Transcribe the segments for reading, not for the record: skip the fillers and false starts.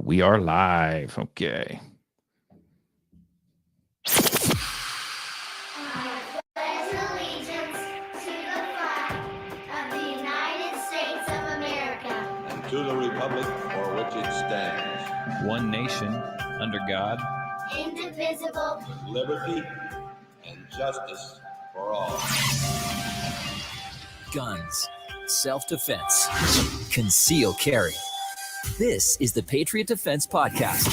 We are live. Okay. To the republic for which it stands, one nation, under God, indivisible, with liberty and justice for all. Guns, self-defense, concealed carry. This is the Patriot Defense Podcast.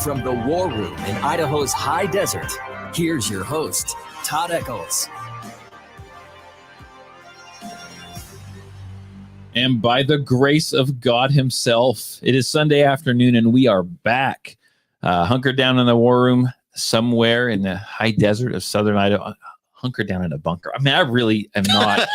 From the War Room in Idaho's high desert, here's your host, Todd Echols. and by the grace of God himself, it is Sunday afternoon and we are back, hunkered down in the war room somewhere in the high desert of southern Idaho, hunkered down in a bunker. I mean, I really am not,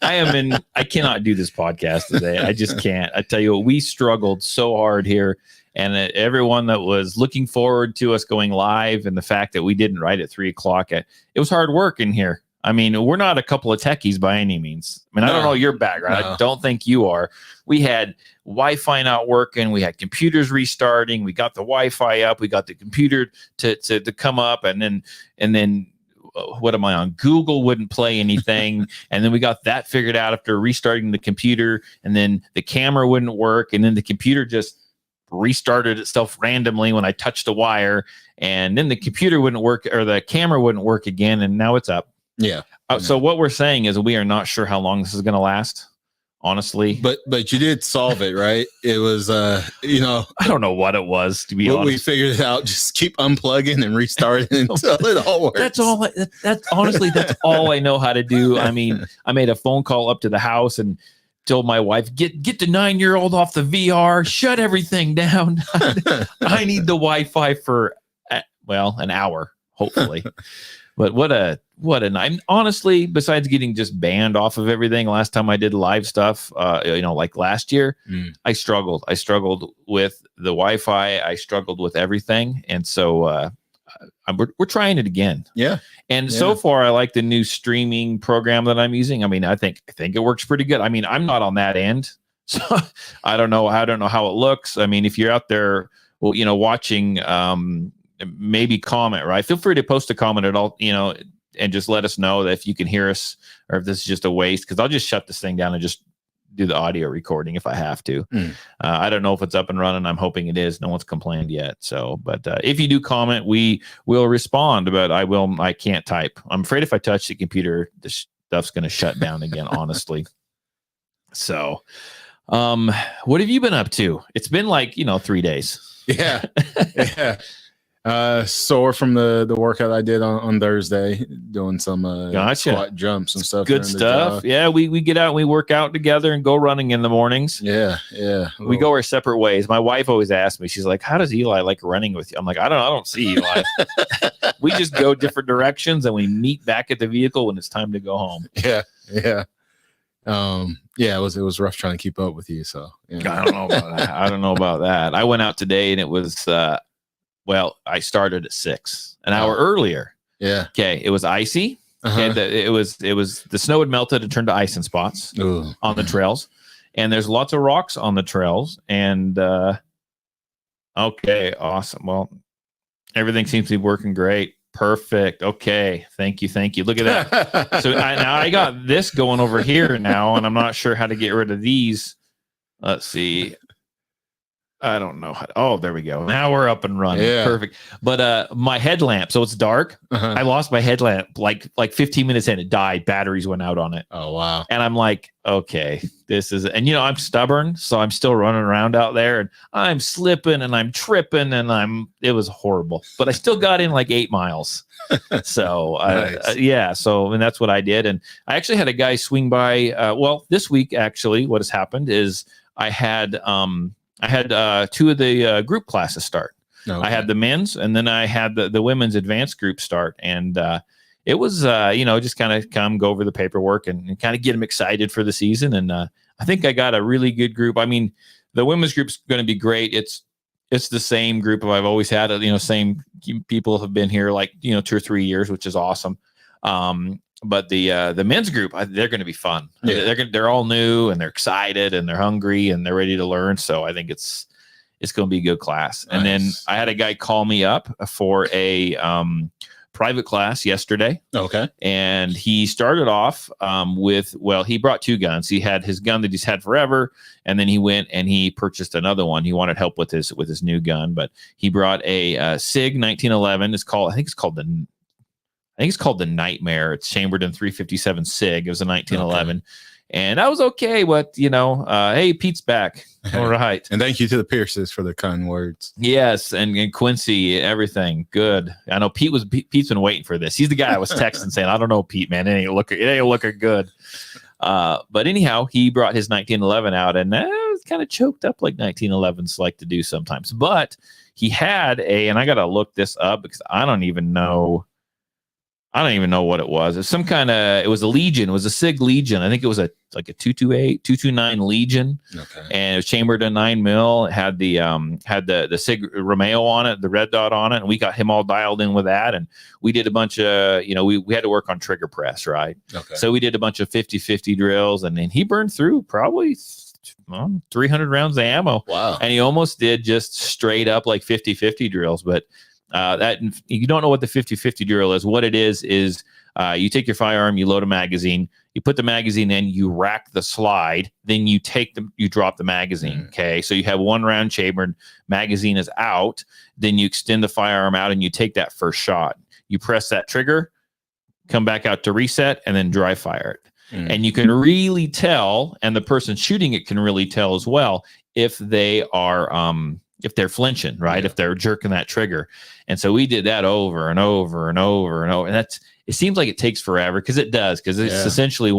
I cannot do this podcast today. I just can't. I tell you what, we struggled so hard here, and everyone that was looking forward to us going live and the fact that we didn't write at 3:00, it was hard work in here. I mean, we're not a couple of techies by any means. I mean, I don't know your background. No. I don't think you are. We had Wi-Fi not working. We had computers restarting. We got the Wi-Fi up. We got the computer to come up, and then what am I on? Google wouldn't play anything, and then we got that figured out after restarting the computer, and then the camera wouldn't work, and then the computer just restarted itself randomly when I touched a wire, and then the computer wouldn't work, or the camera wouldn't work again, and now it's up. Yeah. So what we're saying is we are not sure how long this is going to last, honestly. But you did solve it, right? It was, I don't know what it was, to be honest. We figured it out. Just keep unplugging and restarting until it all works. That's all. That's honestly, that's all I know how to do. I mean, I made a phone call up to the house and told my wife, get the 9-year-old off the VR, shut everything down. I need the Wi-Fi for, an hour, hopefully. But what a night. Honestly, besides getting just banned off of everything, last time I did live stuff, like last year, I struggled. I struggled with the Wi-Fi. I struggled with everything. And so we're trying it again. Yeah. And so far, I like the new streaming program that I'm using. I mean, I think it works pretty good. I mean, I'm not on that end, so I don't know how it looks. I mean, if you're out there, watching, maybe comment, right? Feel free to post a comment at all, and just let us know that if you can hear us or if this is just a waste, because I'll just shut this thing down and just do the audio recording if I have to. I don't know if it's up and running. I'm hoping it is. No one's complained yet. So, but if you do comment, we will respond, but I can't type. I'm afraid if I touch the computer, the stuff's going to shut down again, honestly. So, what have you been up to? It's been 3 days. Yeah. Yeah. Sore from the workout I did on Thursday, doing some squat jumps and stuff. Good stuff. Yeah, we get out and we work out together and go running in the mornings. Yeah. We go our separate ways. My wife always asks me, she's like, how does Eli like running with you? I'm like, I don't see Eli. We just go different directions and we meet back at the vehicle when it's time to go home. Yeah. It was rough trying to keep up with you. So I don't know about that. I went out today and it was I started at 6, an hour earlier. Yeah. Okay. It was icy. Okay. It was the snow had melted and turned to ice in spots on the trails, and there's lots of rocks on the trails. And okay, awesome. Well, everything seems to be working great. Perfect. Okay. Thank you. Look at that. So now I got this going over here now, and I'm not sure how to get rid of these. Let's see. I don't know. There we go. Now we're up and running. Yeah. Perfect. But my headlamp, so it's dark. I lost my headlamp like 15 minutes in. It died. Batteries went out on it. Oh, wow. And I'm like, okay, this is, and I'm stubborn, so I'm still running around out there, and I'm slipping and I'm tripping, and it was horrible. But I still got in 8 miles. So nice. So and that's what I did. And I actually had a guy swing by. This week actually, what has happened is I had 2 of the group classes start. Okay. I had the men's, and then I had the women's advanced group start. And it was, just kind of go over the paperwork and kind of get them excited for the season. And I think I got a really good group. I mean, the women's group's going to be great. It's the same group I've always had. Same people have been here 2 or 3 years, which is awesome. But the men's group, they're going to be fun. Yeah. They're all new, and they're excited, and they're hungry, and they're ready to learn. So I think it's it's going to be a good class. Nice. And then I had a guy call me up for a private class yesterday. Okay. And he started off he brought 2 guns. He had his gun that he's had forever, and then he went and he purchased another one. He wanted help with his new gun, but he brought a SIG 1911. I think it's called the Nightmare. It's chambered in 357 SIG. It was a 1911. Okay. And I was okay, but hey, Pete's back. All right. And thank you to the Pierces for the kind words. Yes, and Quincy, everything good. I know Pete's been waiting for this. He's the guy I was texting saying, I don't know, Pete, man, it ain't looking good. But anyhow, he brought his 1911 out, and it was kind of choked up like 1911s like to do sometimes. But he had and I got to look this up because I don't even know what it was. It's it was a Legion. It was a SIG Legion. I think it was a 228, 229 Legion. Okay. And it was chambered in 9mm. It had the SIG Romeo on it, the red dot on it. And we got him all dialed in with that. And we did a bunch of, we had to work on trigger press, right? Okay. So we did a bunch of 50-50 drills. And then he burned through probably 300 rounds of ammo. Wow. And he almost did just straight up like 50-50 drills. But that you don't know what the 50-50 drill is. What it is you take your firearm, you load a magazine, you put the magazine in, you rack the slide, then you drop the magazine. Okay. So you have 1 round chambered, magazine is out, then you extend the firearm out and you take that first shot. You press that trigger, come back out to reset, and then dry fire it. And you can really tell, and the person shooting it can really tell as well, if they are if they're flinching, right? Yeah. If they're jerking that trigger. And so we did that over and over and over and over. And it seems like it takes forever, because it does, because it's essentially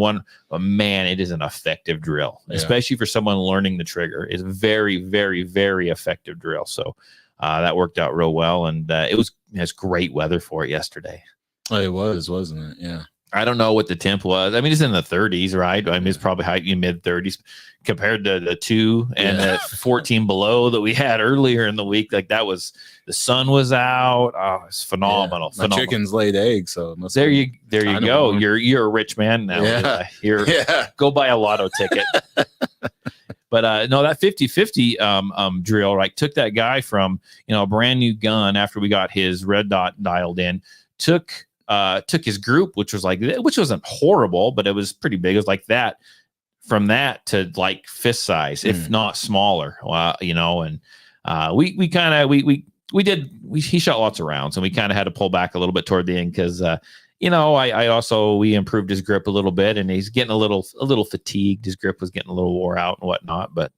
but man, it is an effective drill, especially for someone learning the trigger. It's a very, very, very effective drill. So that worked out real well. And it's great weather for it yesterday. Oh, it was, wasn't it? Yeah. I don't know what the temp was. I mean, it's in the 30s, right? I mean, it's probably high in mid 30s compared to the 2 and the 14 below that we had earlier in the week. Like the sun was out. Oh, it's phenomenal. My chickens laid eggs, so it must there you go. Warm. You're a rich man now. Yeah. Go buy a lotto ticket. But no, that 50-50 drill, right? Took that guy from a brand new gun after we got his red dot dialed in. Took his group, which wasn't horrible, but it was pretty big. It was like that, from that to like fist size, if not smaller. And he shot lots of rounds, and we kind of had to pull back a little bit toward the end because we improved his grip a little bit, and he's getting a little fatigued. His grip was getting a little wore out and whatnot, but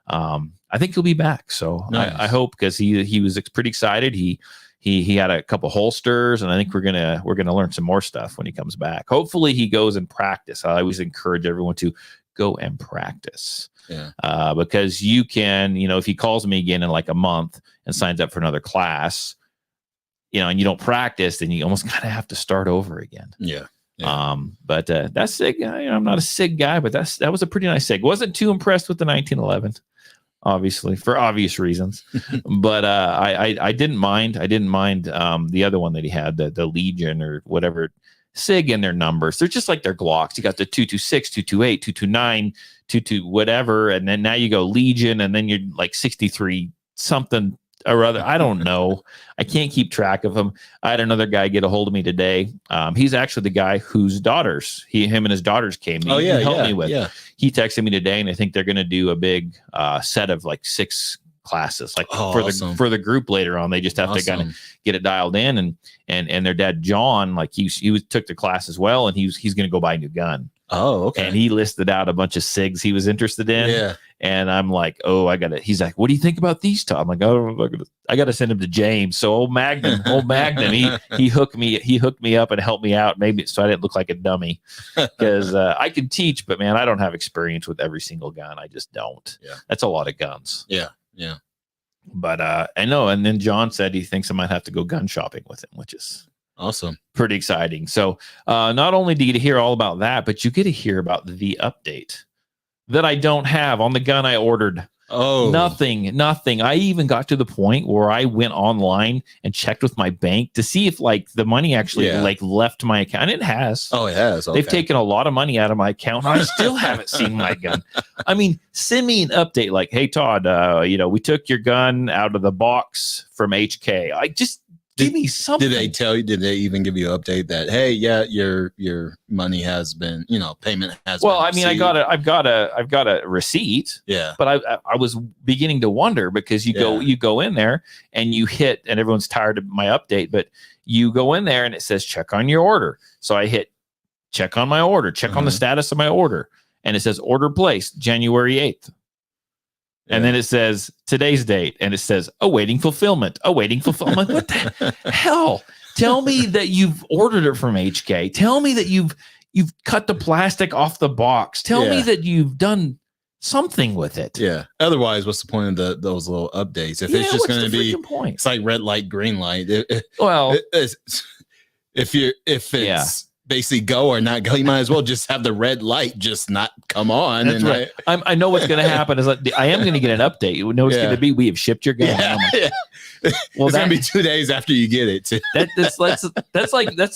I think he'll be back. So nice. I hope, because he was pretty excited. He had a couple holsters, and I think we're gonna learn some more stuff when he comes back. Hopefully he goes and practice. I always encourage everyone to go and practice. Yeah. Because you can, if he calls me again in like a month and signs up for another class, and you don't practice, then you almost kind of have to start over again. Yeah. But that's SIG. I'm not a SIG guy, but that was a pretty nice SIG. Wasn't too impressed with the 1911. Obviously, for obvious reasons, but I didn't mind. I didn't mind the other one that he had, the Legion or whatever, SIG in their numbers. They're just like their Glocks. You got the 226, 228, 229, 22 whatever, and then now you go Legion, and then you're like 63 something or other. I don't know. I can't keep track of them. I had another guy get a hold of me today. He's actually the guy whose daughters, him and his daughters came to help me with. Yeah. He texted me today, and I think they're going to do a big set of like 6 classes, like for the group later on. They just have to kind of get it dialed in, and their dad John, like he took the class as well, and he's going to go buy a new gun. Oh, okay. And he listed out a bunch of SIGs he was interested in. Yeah. And I'm like, he's like, what do you think about these, Tom? I'm like, oh, I got to send him to James. So old Magnum, he hooked me up and helped me out. Maybe so I didn't look like a dummy, because I can teach, but man, I don't have experience with every single gun. I just don't. Yeah. That's a lot of guns. Yeah. Yeah. But I know. And then John said he thinks I might have to go gun shopping with him, which is awesome. Pretty exciting. So not only do you get to hear all about that, but you get to hear about the update that I don't have on the gun I ordered. Oh, nothing. I even got to the point where I went online and checked with my bank to see if like the money actually like left my account. And it has. Oh, it has. Okay. They've taken a lot of money out of my account. And I still haven't seen my gun. I mean, send me an update like, hey, Todd, we took your gun out of the box from HK. I just give me something. Did they tell you? Did they even give you an update that, hey, yeah, your money has been, payment has been I mean, received? I've got a receipt. Yeah. But I was beginning to wonder because you go in there and you hit, and everyone's tired of my update, but you go in there and it says check on your order. So I hit check on my order, check on the status of my order, and it says order placed January 8th. And then it says today's date, and it says awaiting fulfillment. I'm like, what the hell? Tell me that you've ordered it from HK. Tell me that you've cut the plastic off the box. Tell me that you've done something with it. Yeah. Otherwise, what's the point of those little updates? If it's just going to be, point? It's like red light, green light. If it's basically go or not go, you might as well just have the red light just not come on. That's right. I know what's going to happen is I am going to get an update. You know what's going to be? We have shipped your gun. Yeah. Well, it's going to be 2 days after you get it. Too. That's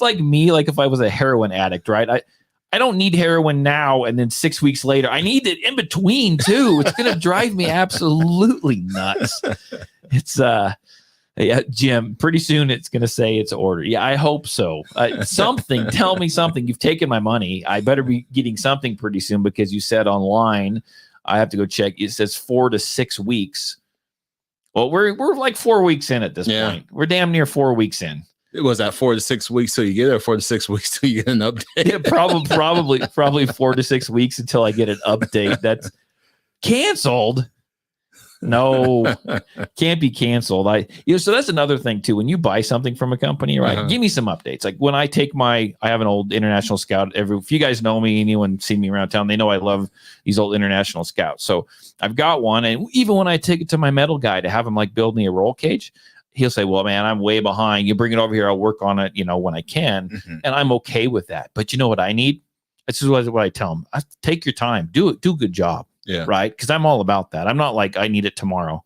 like me. Like if I was a heroin addict, right? I don't need heroin now, and then 6 weeks later, I need it in between too. It's going to drive me absolutely nuts. It's Jim, pretty soon it's going to say it's ordered. Yeah, I hope so. Something, tell me something. You've taken my money. I better be getting something pretty soon because you said online. I have to go check. It says 4 to 6 weeks. Well, we're like 4 weeks in at this point. We're damn near 4 weeks in. It was that 4 to 6 weeks till you get it, or 4 to 6 weeks till you get an update? Yeah, probably 4 to 6 weeks until I get an update. That's canceled. No, can't be canceled. So that's another thing too. When you buy something from a company, right? Give me some updates. Like when I have an old International Scout. If you guys know me, anyone seen me around town, they know I love these old International Scouts. So I've got one, and even when I take it to my metal guy to have him like build me a roll cage, he'll say, well, man, I'm way behind. You bring it over here. I'll work on it, when I can. And I'm okay with that. But you know what I need? This is what I tell them. Take your time. Do a good job. Yeah. Right. Because I'm all about that. I'm not like I need it tomorrow.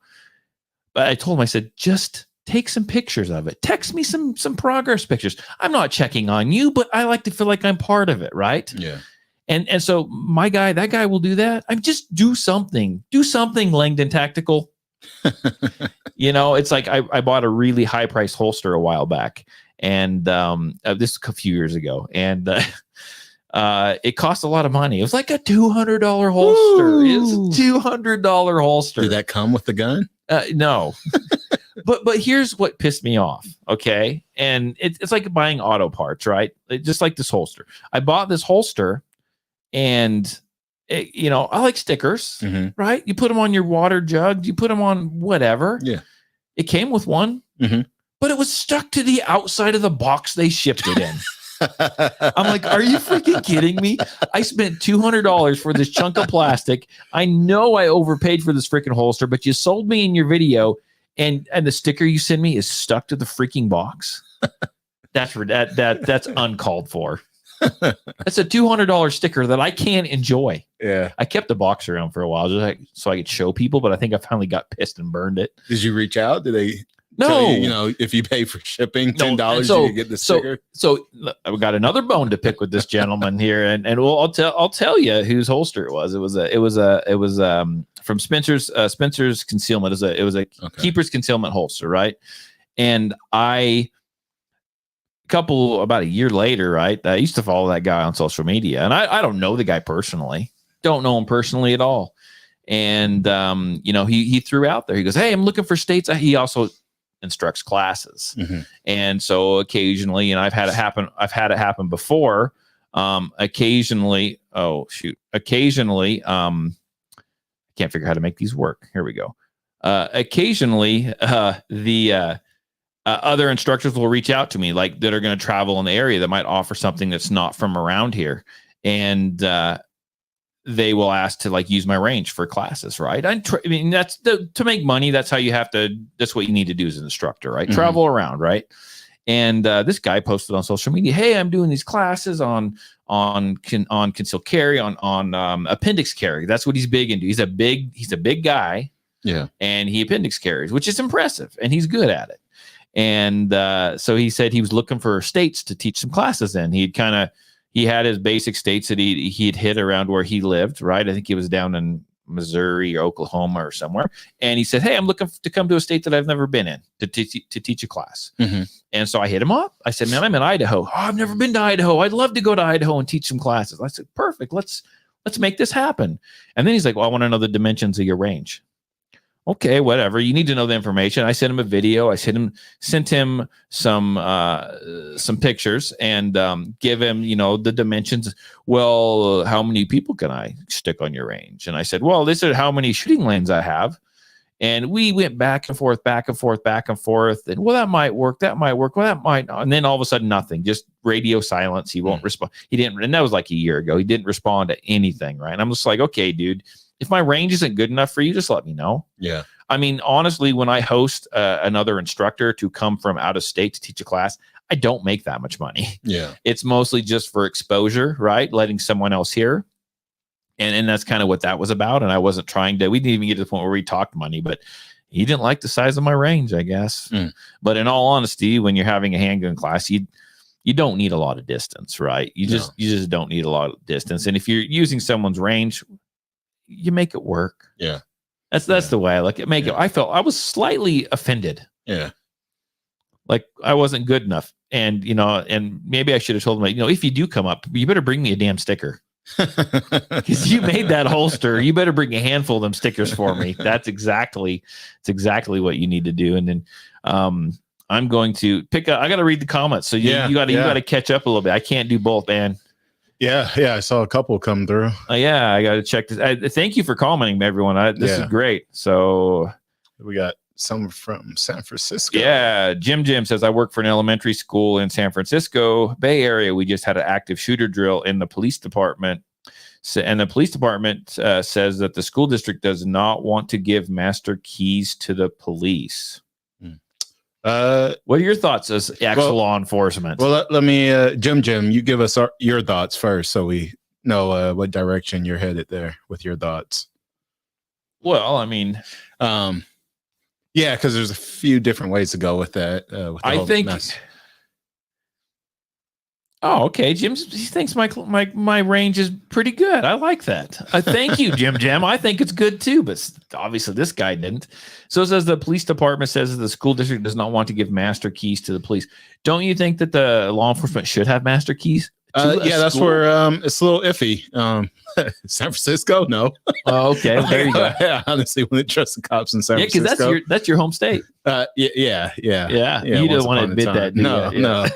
But I told him, I said, just take some pictures of it. Text me some progress pictures. I'm not checking on you, but I like to feel like I'm part of it. Right. Yeah. And so that guy will do that. I'm just do something. Langdon Tactical. It's like I bought a really high priced holster a while back. And this a few years ago. And it cost a lot of money. It was like a $200 holster. It's a $200 holster. Did that come with the gun? No. but here's what pissed me off. Okay. And it's like buying auto parts, right? Just like this holster. I bought this holster and I like stickers, right? You put them on your water jug. You put them on whatever. Yeah. It came with one, but it was stuck to the outside of the box they shipped it in. I'm like, are you freaking kidding me? I spent $200 for this chunk of plastic. I know I overpaid for this freaking holster, but you sold me in your video, and the sticker you send me is stuck to the freaking box. That's uncalled for. That's a $200 sticker that I can't enjoy. Yeah. I kept the box around for a while so I could show people, but I think I finally got pissed and burned it. Did you reach out? Did they? No, if you pay for shipping $10, you get the sticker. So I've got another bone to pick with this gentleman here, and I'll tell you whose holster it was. It was from Spencer's Concealment. It was a Keeper's Concealment holster, right? And about a year later, right? I used to follow that guy on social media, and I don't know the guy personally. Don't know him personally at all. And he threw out there. He goes, "Hey, I'm looking for states." He also instructs classes. And so occasionally, and I've had it happen before. Occasionally, I can't figure out how to make these work. Here we go. Occasionally, the other instructors will reach out to me, like that are going to travel in the area that might offer something that's not from around here. And they will ask to like use my range for classes, right? I mean, that's to make money. That's how you have to. That's what you need to do as an instructor, right? Travel around, right? And this guy posted on social media, "Hey, I'm doing these classes on concealed carry, on appendix carry. That's what he's big into. He's a big guy, yeah, and he appendix carries, which is impressive, and he's good at it. And so he said he was looking for states to teach some classes in. He had his basic states that he'd hit around where he lived, right? I think he was down in Missouri or Oklahoma or somewhere. And he said, "Hey, I'm looking to come to a state that I've never been in to teach a class." Mm-hmm. And so I hit him up. I said, "Man, I'm in Idaho. Oh, I've never been to Idaho. I'd love to go to Idaho and teach some classes." I said, "Perfect. Let's make this happen." And then he's like, "Well, I want to know the dimensions of your range." Okay, whatever. You need to know the information. I sent him a video. I sent him some pictures and give him, the dimensions. Well, how many people can I stick on your range? And I said, well, this is how many shooting lanes I have. And we went back and forth. And well, that might work. Well, that might not. And then all of a sudden, nothing. Just radio silence. He won't respond. He didn't. And that was like a year ago. He didn't respond to anything. Right. And I'm just like, okay, dude. If my range isn't good enough for you, just let me know. Yeah. I mean, honestly, when I host another instructor to come from out of state to teach a class, I don't make that much money. Yeah. It's mostly just for exposure, right? Letting someone else hear. And that's kind of what that was about. And I wasn't we didn't even get to the point where we talked money, but he didn't like the size of my range, I guess. But in all honesty, when you're having a handgun class, you don't need a lot of distance, right? You just don't need a lot of distance. And if you're using someone's range, you make it work. Yeah. That's the way I look at it. I was slightly offended. Yeah. Like I wasn't good enough. And, and maybe I should have told him, if you do come up, you better bring me a damn sticker. Because you made that holster. You better bring a handful of them stickers for me. It's exactly what you need to do. And then I'm going to I got to read the comments. So you got to catch up a little bit. I can't do both, man. Yeah, I saw a couple come through. Yeah, I got to check this. Thank you for commenting, everyone. This is great. So we got some from San Francisco. Yeah, Jim says, I work for an elementary school in San Francisco Bay Area. We just had an active shooter drill in the police department. And the police department says that the school district does not want to give master keys to the police. What are your thoughts as actual law enforcement? Well, let me, Jim, you give us your thoughts first, so we know what direction you're headed there with your thoughts. Well, I mean, because there's a few different ways to go with that. I think. Oh, okay. He thinks my range is pretty good. I like that. Thank you, Jim. I think it's good too, but obviously this guy didn't. So it says the police department says that the school district does not want to give master keys to the police. Don't you think that the law enforcement should have master keys? That's where it's a little iffy. San Francisco, no. Oh, okay. There you go. Yeah, honestly, when they trust the cops in San Francisco, because that's your home state. Yeah. You don't want to admit that. No.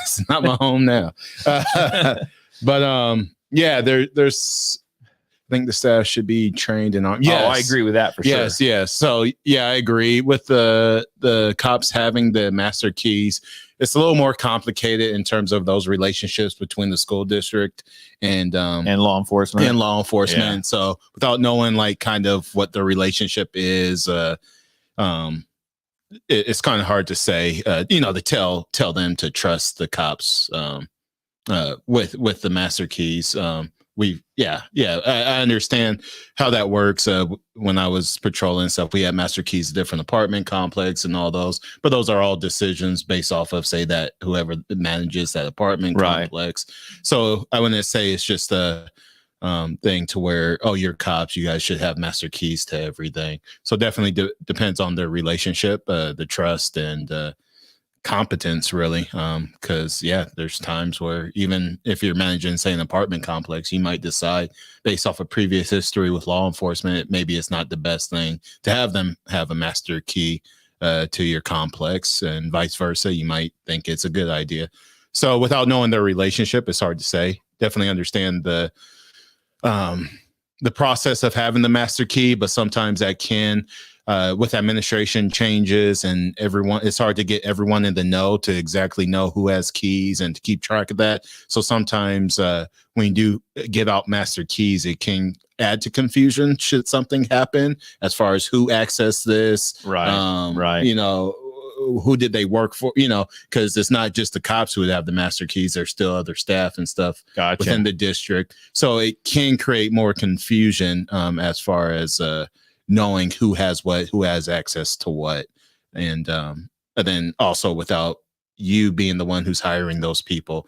It's not my home now. But there's I think the staff should be trained in Yes. Oh, I agree with that for sure. Yes. So I agree with the cops having the master keys. It's a little more complicated in terms of those relationships between the school district and law enforcement. Yeah. So without knowing like kind of what the relationship is, it's kind of hard to say, to tell them to trust the cops with the master keys. I understand how that works. When I was patrolling stuff, we had master keys, different apartment complex and all those, but those are all decisions based off of, say, that whoever manages that apartment complex. So I wouldn't say it's just a thing to where, you're cops, you guys should have master keys to everything. So definitely depends on the relationship, the trust and competence, really. Because there's times where even if you're managing, say, an apartment complex, you might decide based off of previous history with law enforcement, maybe it's not the best thing to have them have a master key to your complex, and vice versa. You might think it's a good idea. So without knowing their relationship, it's hard to say. Definitely understand the process of having the master key, but sometimes that can, with administration changes and it's hard to get everyone in the know to exactly know who has keys and to keep track of that. So sometimes when you do give out master keys, it can add to confusion should something happen as far as who accessed this. Right. who did they work for? Because it's not just the cops who would have the master keys. There's still other staff and stuff within the district. So it can create more confusion as far as knowing who has what, who has access to what. And then also without you being the one who's hiring those people,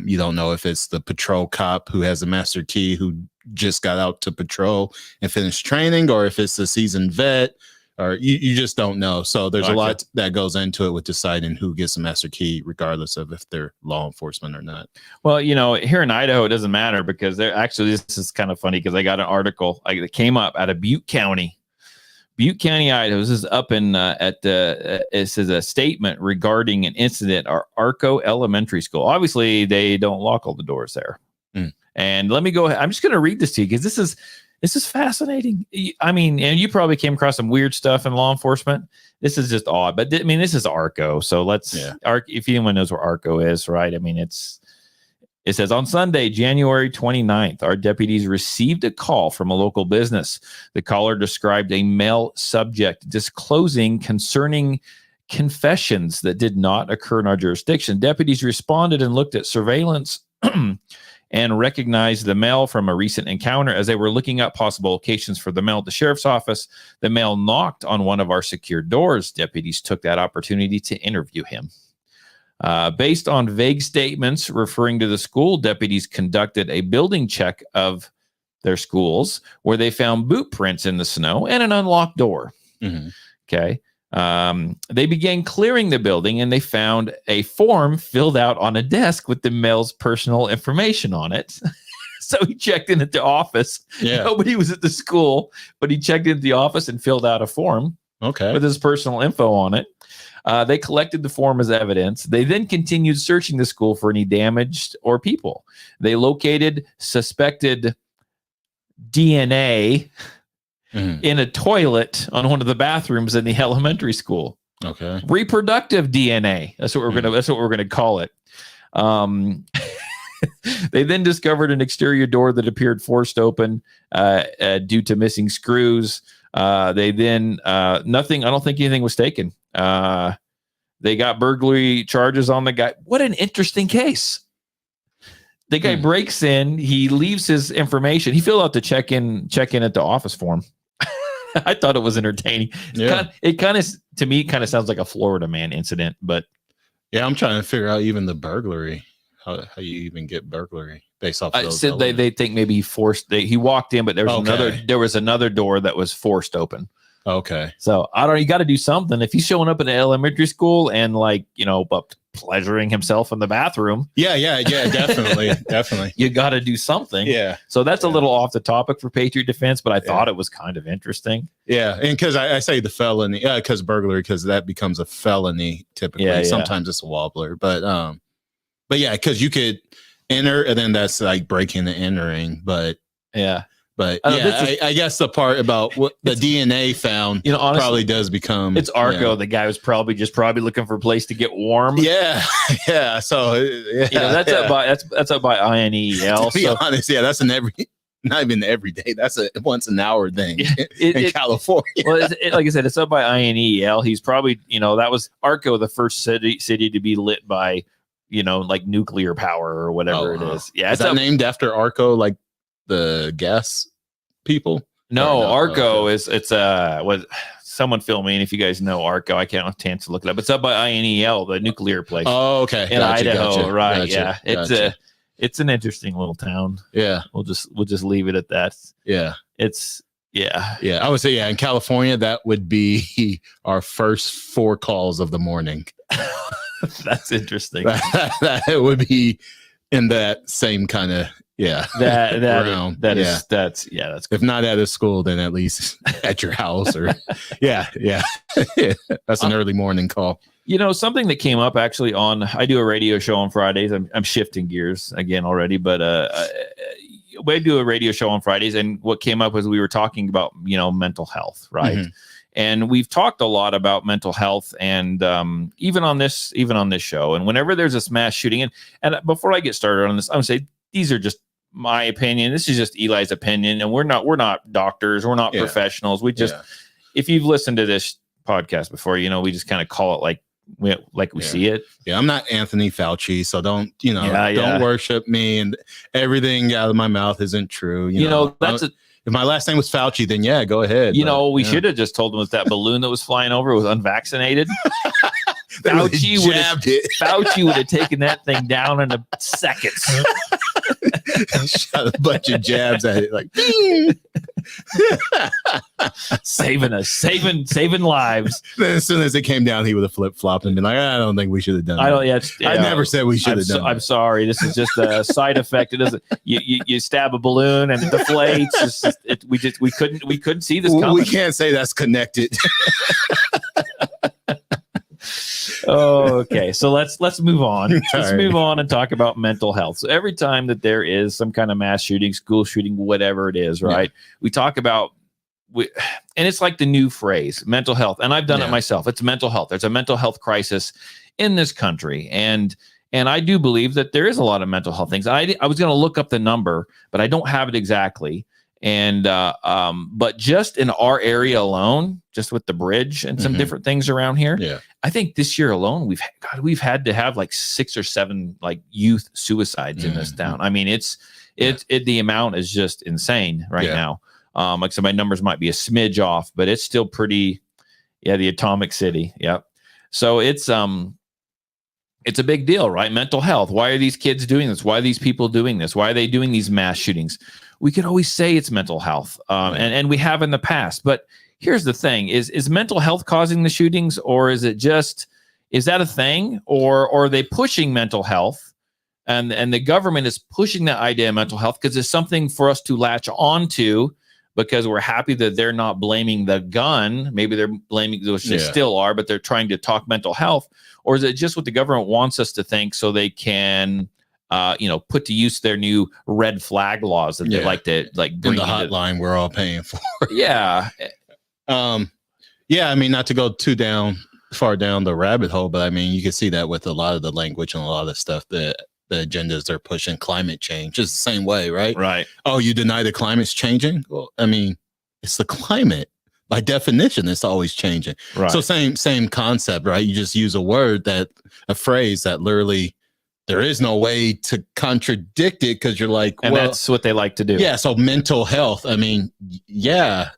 you don't know if it's the patrol cop who has a master key who just got out to patrol and finished training, or if it's a seasoned vet, or you just don't know. So there's a lot that goes into it with deciding who gets a master key, regardless of if they're law enforcement or not. Well, here in Idaho, it doesn't matter because this is kind of funny because I got an article that came up out of Butte County, Idaho. This is up in it says a statement regarding an incident at Arco Elementary School. Obviously, they don't lock all the doors there. And let me go ahead. I'm just going to read this to you because this is fascinating. I mean, and you probably came across some weird stuff in law enforcement. This is just odd, but I mean, this is Arco. So if anyone knows where Arco is, right? I mean, it says on Sunday, January 29th, our deputies received a call from a local business. The caller described a male subject disclosing concerning confessions that did not occur in our jurisdiction. Deputies responded and looked at surveillance and recognized the male from a recent encounter. As they were looking up possible locations for the male at the sheriff's office, the male knocked on one of our secured doors. Deputies took that opportunity to interview him. Based on vague statements referring to the school, deputies conducted a building check of their schools where they found boot prints in the snow and an unlocked door. Okay. They began clearing the building and they found a form filled out on a desk with the male's personal information on it. So he checked in at the office. Yeah. Nobody was at the school, but he checked into the office and filled out a form with his personal info on it. They collected the form as evidence. They then continued searching the school for any damaged or people. They located suspected DNA in a toilet on one of the bathrooms in the elementary school. Okay. Reproductive DNA. That's what we're gonna call it. They then discovered an exterior door that appeared forced open due to missing screws. They then nothing. I don't think anything was taken. They got burglary charges on the guy. What an interesting case. The guy breaks in. He leaves his information. He filled out the check-in at the office form. I thought it was entertaining. It kind of to me kind of sounds like a Florida man incident, but yeah, I'm trying to figure out even the burglary. How you even get burglary based off of those said they think maybe he walked in, but there was another door that was forced open. Okay. So I don't know. You got to do something. If he's showing up in an elementary school and but pleasuring himself in the bathroom. Yeah, definitely. You got to do something. Yeah. So that's a little off the topic for Patriot Defense, but I thought it was kind of interesting. Yeah, and because I say the felony, because burglary, because that becomes a felony typically. Yeah. Sometimes it's a wobbler, but yeah, because you could enter, and then that's like breaking and entering. But yeah. But I guess the part about what the DNA found, honestly, probably does become. It's Arco. The guy was probably looking for a place to get warm. Yeah. So that's up by INEL. To be honest, that's not even every day. That's a once an hour thing in California. Well, like I said, it's up by INEL. He's probably that was Arco, the first city to be lit by like nuclear power or whatever it is. Yeah, is that named after Arco, like the gas people? No, Arco it's what someone fill me in if you guys know Arco. I can't have a chance to look it up. It's up by INEL, the nuclear place. Oh, okay. In Idaho, gotcha, right? Gotcha, it's an interesting little town. Yeah. We'll just leave it at that. Yeah. Yeah. I would say in California that would be our first 4 calls of the morning. That's interesting. that would be in that same kind of that's good. If not at a school, then at least at your house or that's an early morning call. Something that came up actually I do a radio show on Fridays. I'm shifting gears again already, but we do a radio show on Fridays, and what came up was we were talking about mental health, right? Mm-hmm. And we've talked a lot about mental health, and even on this show, and whenever there's a mass shooting, and before I get started on this, I'm gonna say these are just my opinion. This is just Eli's opinion, and we're not doctors, we're not professionals. We just if you've listened to this podcast before. We just kind of call it like we see it. Yeah, I'm not Anthony Fauci, so don't Yeah. don't worship me, and everything out of my mouth isn't true. That's if my last name was Fauci, then yeah, go ahead. We should have just told them that balloon that was flying over was unvaccinated. Fauci would have taken that thing down in seconds. Shot a bunch of jabs at it, like ding. saving us, saving lives. Then as soon as it came down, he would have flip flopped and been like, I don't think we should have done that. Yeah, I never said we should have done that. I'm sorry. This is just a side effect. It doesn't. You stab a balloon and it deflates. We couldn't see this coming. We can't say that's connected. Okay, so let's move on. Let's move on and talk about mental health. So every time that there is some kind of mass shooting, school shooting, whatever it is, right? Yeah. We talk about, and it's like the new phrase, mental health. And I've done it myself. It's mental health. There's a mental health crisis in this country, and I do believe that there is a lot of mental health things. I was going to look up the number, but I don't have it exactly. And but just in our area alone, just with the bridge and some different things around here, I think this year alone we've had to have like 6 or 7 like youth suicides in this town. I mean, the amount is just insane right now. Like, so my numbers might be a smidge off, but it's still pretty. Yeah, the atomic city. Yep. So it's a big deal, right? Mental health. Why are these kids doing this? Why are these people doing this? Why are they doing these mass shootings? We could always say it's mental health, and we have in the past. But here's the thing: is mental health causing the shootings, or is that a thing, or are they pushing mental health, and the government is pushing that idea of mental health because it's something for us to latch onto because we're happy that they're not blaming the gun. Maybe they're blaming, which they still are, but they're trying to talk mental health, or is it just what the government wants us to think so they can put to use their new red flag laws that they like to bring in the hotline we're all paying for. Yeah. I mean, not to go too far down the rabbit hole, but I mean, you can see that with a lot of the language and a lot of the stuff that the agendas they're pushing. Climate change is the same way, right? Right. Oh, you deny the climate's changing? Well, I mean, it's the climate. By definition, it's always changing. Right. So same concept, right? You just use a phrase that literally there is no way to contradict it because you're like, and that's what they like to do. Yeah. So mental health. I mean,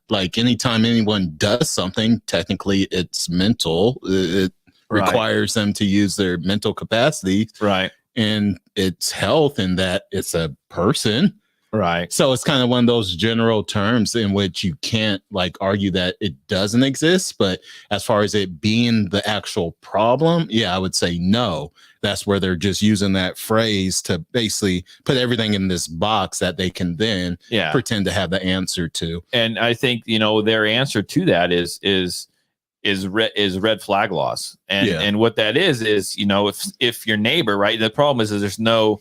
like anytime anyone does something, technically it's mental. It requires them to use their mental capacity. Right. And it's health in that it's a person. Right. So it's kind of one of those general terms in which you can't like argue that it doesn't exist. But as far as it being the actual problem, I would say no. That's where they're just using that phrase to basically put everything in this box that they can then pretend to have the answer to. And I think, their answer to that is red flag laws. And what that is, if your neighbor, right, the problem is there's no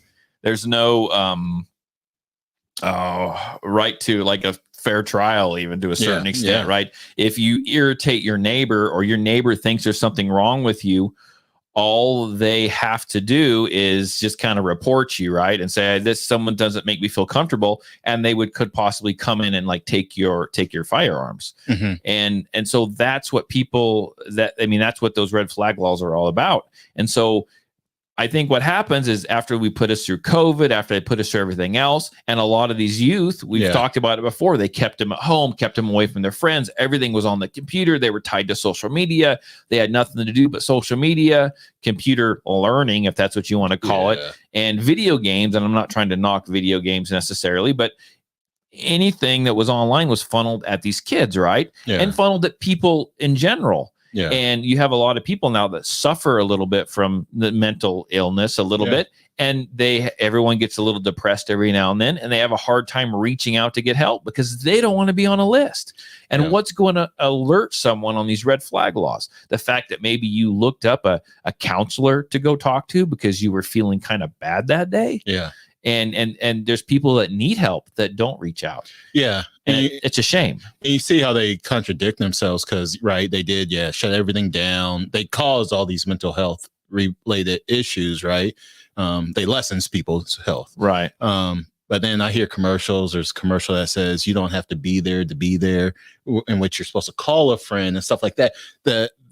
right to like a fair trial, even to a certain extent, right? If you irritate your neighbor or your neighbor thinks there's something wrong with you, all they have to do is just kind of report you, right? And say, someone doesn't make me feel comfortable. And they could possibly come in and like take your firearms. Mm-hmm. And so that's what that's what those red flag laws are all about. And so I think what happens is after we put us through COVID, after they put us through everything else, and a lot of these youth, we've talked about it before, they kept them at home, kept them away from their friends. Everything was on the computer. They were tied to social media. They had nothing to do but social media, computer learning, if that's what you want to call it, and video games. And I'm not trying to knock video games necessarily, but anything that was online was funneled at these kids, right? Yeah. And funneled at people in general. Yeah. And you have a lot of people now that suffer a little bit from the mental illness a little bit, and everyone gets a little depressed every now and then, and they have a hard time reaching out to get help because they don't want to be on a list. And what's going to alert someone on these red flag laws? The fact that maybe you looked up a counselor to go talk to because you were feeling kind of bad that day. Yeah. And there's people that need help that don't reach out. Yeah. And it's a shame. And you see how they contradict themselves because, right, they did, shut everything down. They caused all these mental health related issues, right? They lessens people's health. Right. But then I hear commercials. There's a commercial that says you don't have to be there to be there, in which you're supposed to call a friend and stuff like that.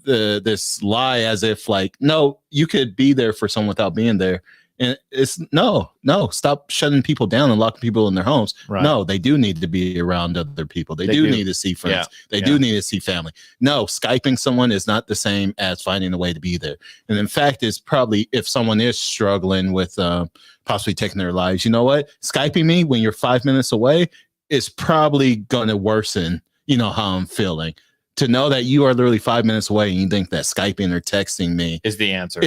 This lie as if like, no, you could be there for someone without being there. And it's no, stop shutting people down and locking people in their homes. Right. No, they do need to be around other people. They do need to see friends. Yeah. They do need to see family. No, Skyping someone is not the same as finding a way to be there. And in fact, it's probably, if someone is struggling with possibly taking their lives, you know what? Skyping me when you're 5 minutes away is probably going to worsen, how I'm feeling. To know that you are literally 5 minutes away and you think that Skyping or texting me is the answer.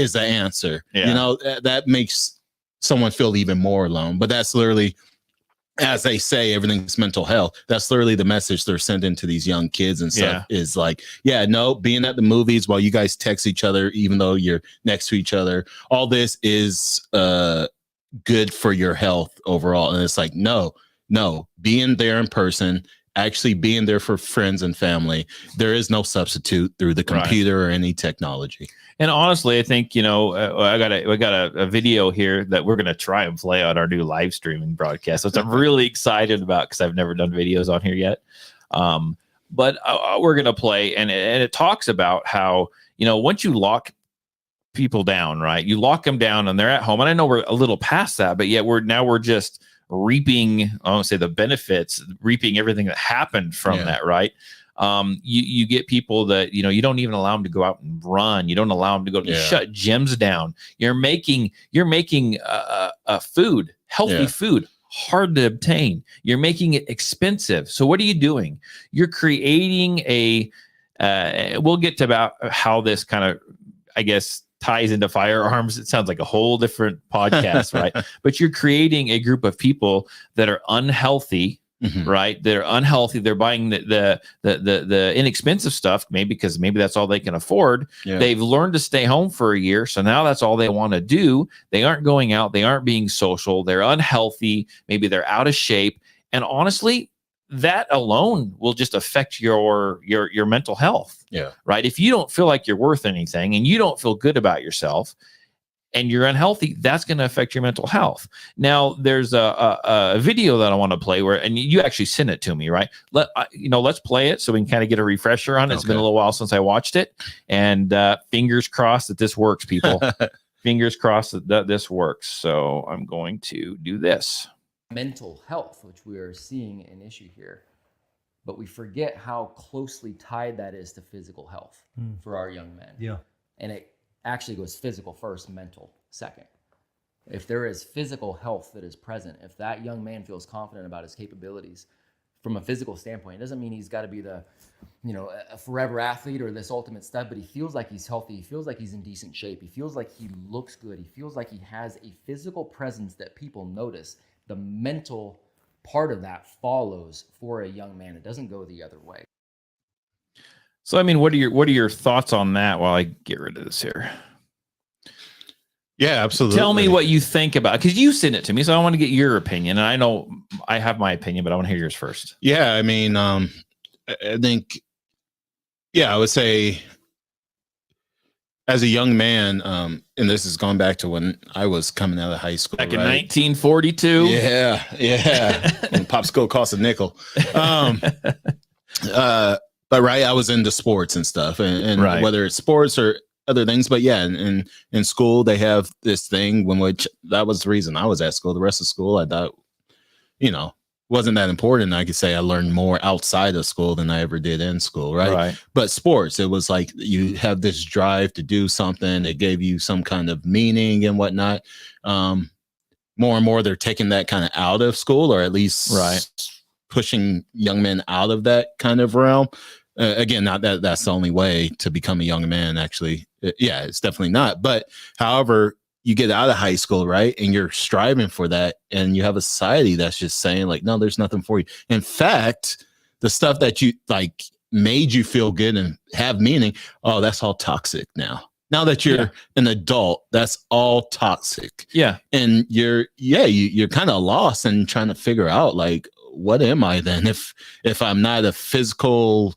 Yeah. That makes someone feel even more alone. But that's literally, as they say, everything's mental health. That's literally the message they're sending to these young kids and stuff. Is like, being at the movies while you guys text each other, even though you're next to each other, all this is good for your health overall. And it's like, no, being there in person, actually being there for friends and family, there is no substitute through the computer or any technology. And honestly, I think, I got a video here that we're going to try and play on our new live streaming broadcast, which I'm really excited about because I've never done videos on here yet. But we're going to play, and it talks about how, once you lock people down, right, you lock them down and they're at home. And I know we're a little past that, but yet we're just reaping, I won't say the benefits, reaping everything that happened from that, right? You get people that, you don't even allow them to go out and run. You don't allow them to go to shut gyms down. You're making food, healthy food, hard to obtain. You're making it expensive. So what are you doing? You're creating we'll get to about how this kind of, I guess, ties into firearms. It sounds like a whole different podcast, right? But you're creating a group of people that are unhealthy, right? They're unhealthy. They're buying the inexpensive stuff, maybe because maybe that's all they can afford. They've learned to stay home for a year, so now that's all they want to do. They aren't going out. They aren't being social. They're unhealthy. Maybe they're out of shape. And honestly, that alone will just affect your mental health. Right. If you don't feel like you're worth anything and you don't feel good about yourself and you're unhealthy, that's going to affect your mental health. Now, there's a video that I want to play and you actually sent it to me, right? Let's play it so we can kind of get a refresher on it. It's been a little while since I watched it, and fingers crossed that this works, people. Fingers crossed that this works. So I'm going to do this. Mental health, which we are seeing an issue here, but we forget how closely tied that is to physical health for our young men. And it actually goes physical first, mental second. If there is physical health that is present, if that young man feels confident about his capabilities from a physical standpoint, it doesn't mean he's got to be a forever athlete or this ultimate stud, but he feels like he's healthy. He feels like he's in decent shape. He feels like he looks good. He feels like he has a physical presence that people notice. The mental part of that follows for a young man. It doesn't go the other way. So, I mean, what are your thoughts on that while I get rid of this here? Yeah, absolutely. Tell me what you think about it, because you sent it to me, so I want to get your opinion. And I know I have my opinion, but I want to hear yours first. Yeah, I mean, I think, I would say as a young man, and this is going back to when I was coming out of high school. Back in 1942. Yeah. When popsicle cost a nickel. But I was into sports and stuff, and whether it's sports or other things, but in school they have this thing which that was the reason I was at school. The rest of school I thought, wasn't that important. I could say I learned more outside of school than I ever did in school, right? But sports, it was like you have this drive to do something. It gave you some kind of meaning and whatnot. More and more they're taking that kind of out of school, or at least pushing young men out of that kind of realm. Again, not that that's the only way to become a young man, actually. It's definitely not. But however, you get out of high school, right? And you're striving for that. And you have a society that's just saying like, no, there's nothing for you. In fact, the stuff that you like made you feel good and have meaning, oh, that's all toxic now. Now that you're an adult, that's all toxic. And you're kind of lost and trying to figure out like, what am I then if I'm not a physical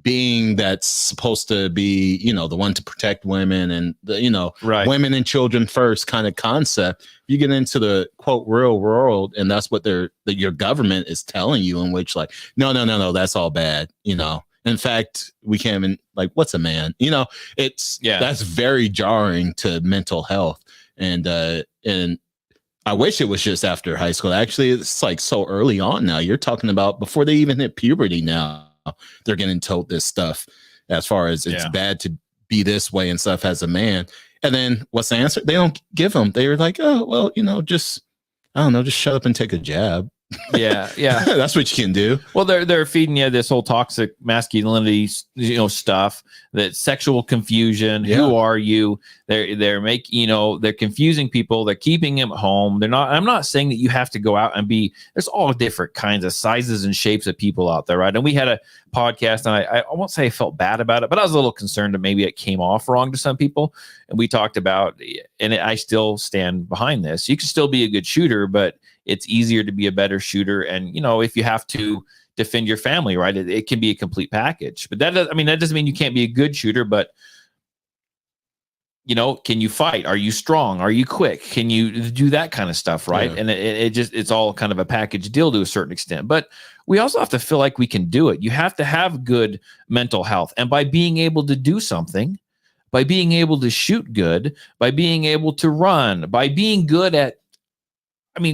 being that's supposed to be, you know, the one to protect women and the, you know, Right. women and children first kind of concept. You get into the quote real world, and that's what your government is telling you, in which like, no, that's all bad. You know, in fact, we can't even, like, what's a man? You know, that's very jarring to mental health. And I wish it was just after high school. Actually, it's like so early on now. You're talking about before they even hit puberty now. They're getting told this stuff as far as it's bad to be this way and stuff as a man. And then what's the answer? They don't give them. They're like, oh, well, you know, just, I don't know, just shut up and take a jab. Yeah. That's what you can do. Well, they're feeding you this whole toxic masculinity, you know, stuff, that sexual confusion. Yeah. Who are you? They're making, you know, they're confusing people. They're keeping them at home. I'm not saying that you have to go out and be. There's all different kinds of sizes and shapes of people out there, right? And we had a podcast, and I won't say I felt bad about it, but I was a little concerned that maybe it came off wrong to some people. And we talked about, and I still stand behind this. You can still be a good shooter, but it's easier to be a better shooter. And, you know, if you have to defend your family, right, it can be a complete package. But that doesn't mean you can't be a good shooter, but, you know, can you fight? Are you strong? Are you quick? Can you do that kind of stuff, right? Yeah. And it's all kind of a package deal to a certain extent. But we also have to feel like we can do it. You have to have good mental health. And by being able to do something, by being able to shoot good, by being able to run, by being good at,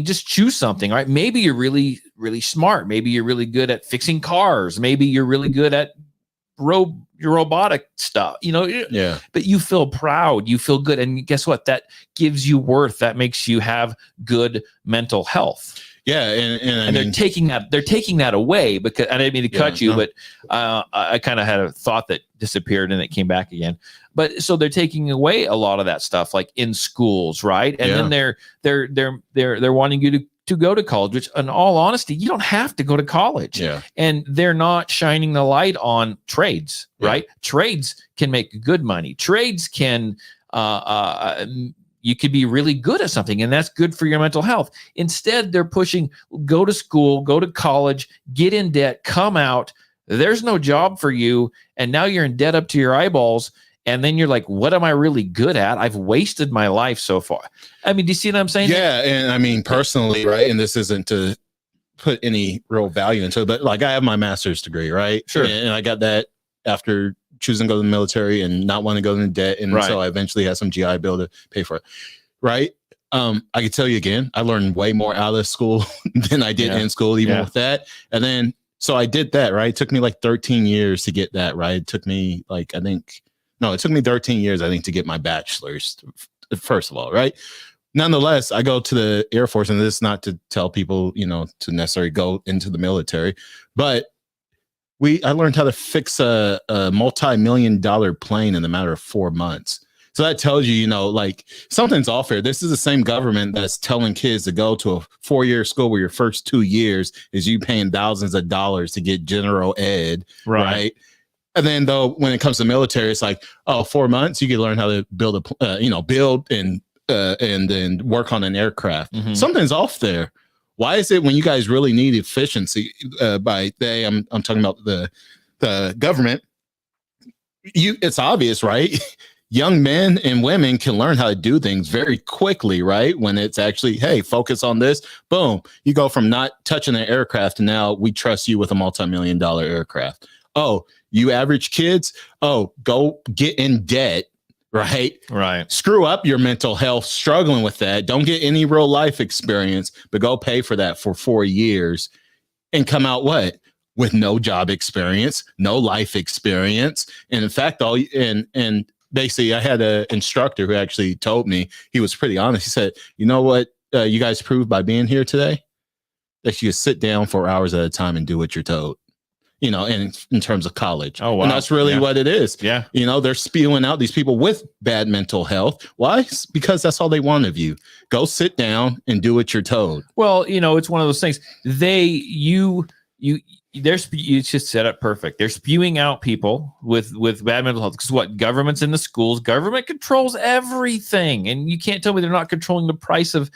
just choose something, right? Maybe you're really, really smart. Maybe you're really good at fixing cars. Maybe you're really good at your robotic stuff, you know? Yeah. But you feel proud, you feel good. And guess what? That gives you worth. That makes you have good mental health. Yeah. And they're taking that away, because I didn't mean to cut you, but I kind of had a thought that disappeared and it came back again. But so they're taking away a lot of that stuff, like in schools, right? And then they're wanting you to go to college, which in all honesty, you don't have to go to college. Yeah. And they're not shining the light on trades, right? Trades can make good money. Trades can you could be really good at something, and that's good for your mental health. Instead, they're pushing, go to school, go to college, get in debt, come out. There's no job for you. And now you're in debt up to your eyeballs. And then you're like, what am I really good at? I've wasted my life so far. Do you see what I'm saying? Yeah. And personally, right, and this isn't to put any real value into it, but like I have my master's degree, right? Sure. And I got that after choosing to go to the military and not want to go into debt. And so I eventually had some GI Bill to pay for it. Right. I can tell you again, I learned way more out of school than I did in school, even with that. And then, so I did that, right? It took me like 13 years to get that, right? It took me it took me 13 years, I think, to get my bachelor's, first of all, right? Nonetheless, I go to the Air Force, and this is not to tell people, you know, to necessarily go into the military, but I learned how to fix a multi-million-dollar plane in a matter of 4 months. So that tells you, you know, like something's off here. This is the same government that's telling kids to go to a 4-year school where your first 2 years is you paying thousands of dollars to get general ed, right? And then though, when it comes to military, it's like, 4 months, you can learn how to build build and then work on an aircraft. Mm-hmm. Something's off there. Why is it when you guys really need efficiency, by they, I'm talking about the government, it's obvious, right? Young men and women can learn how to do things very quickly, right? When it's actually, hey, focus on this, boom. You go from not touching an aircraft to now we trust you with a multi-million-dollar aircraft. Oh, you average kids, go get in debt, right? Right. Screw up your mental health, struggling with that. Don't get any real life experience, but go pay for that for 4 years and come out what? With no job experience, no life experience. And in fact, and basically I had an instructor who actually told me, he was pretty honest. He said, you know what you guys proved by being here today? That you sit down for hours at a time and do what you're told. You know, in terms of college. Oh, wow. And that's really what it is. Yeah. You know, they're spewing out these people with bad mental health. Why? Because that's all they want of you. Go sit down and do what you're told. Well, you know, it's one of those things. it's just set up perfect. They're spewing out people with bad mental health because what, government's in the schools, government controls everything, and you can't tell me they're not controlling the price of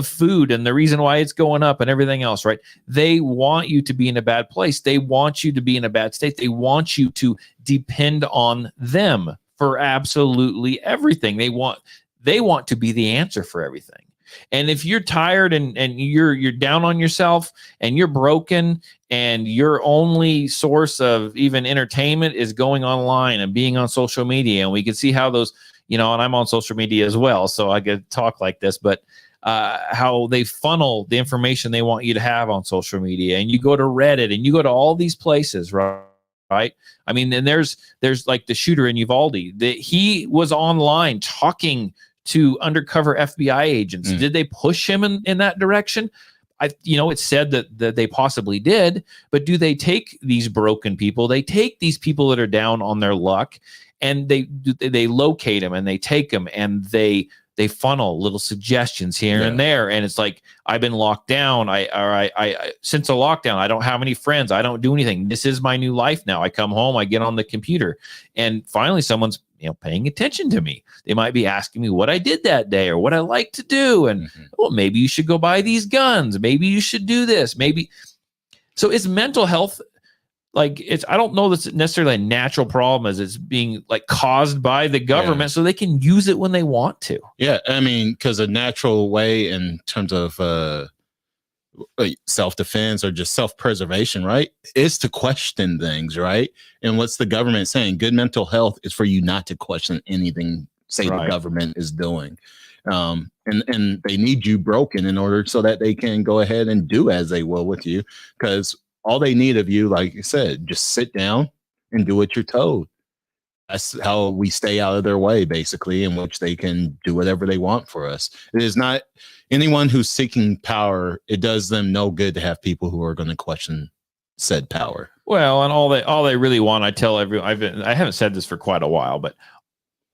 food and the reason why it's going up and everything else, right? They want you to be in a bad place. They want you to be in a bad state. They want you to depend on them for absolutely everything. They want to be the answer for everything. And if you're tired and you're down on yourself and you're broken and your only source of even entertainment is going online and being on social media, and we can see how those, and I'm on social media as well, so I could talk like this, but how they funnel the information they want you to have on social media, and you go to Reddit and you go to all these places, right? I mean, and there's like the shooter in Uvalde, he was online talking to undercover FBI agents. Did they push him in that direction? It's said that they possibly did, but do they take these broken people? They take these people that are down on their luck, and they locate them and they take them and they funnel little suggestions here and there. And it's like, I've been locked down. I since the lockdown, I don't have any friends. I don't do anything. This is my new life now. I come home, I get on the computer, and finally someone's paying attention to me. They might be asking me what I did that day or what I like to do. And well, maybe you should go buy these guns. Maybe you should do this. Maybe. So it's mental health. Like I don't know that's necessarily a natural problem as it's being like caused by the government so they can use it when they want to. Yeah. I mean, because a natural way in terms of self-defense or just self-preservation, right, is to question things, right? And what's the government saying? Good mental health is for you not to question anything, the government is doing. And they need you broken in order so that they can go ahead and do as they will with you, because all they need of you, like you said, just sit down and do what you're told. That's how we stay out of their way, basically, in which they can do whatever they want for us. It is not anyone who's seeking power. It does them no good to have people who are going to question said power. Well, and all they really want, I tell everyone, I haven't said this for quite a while, but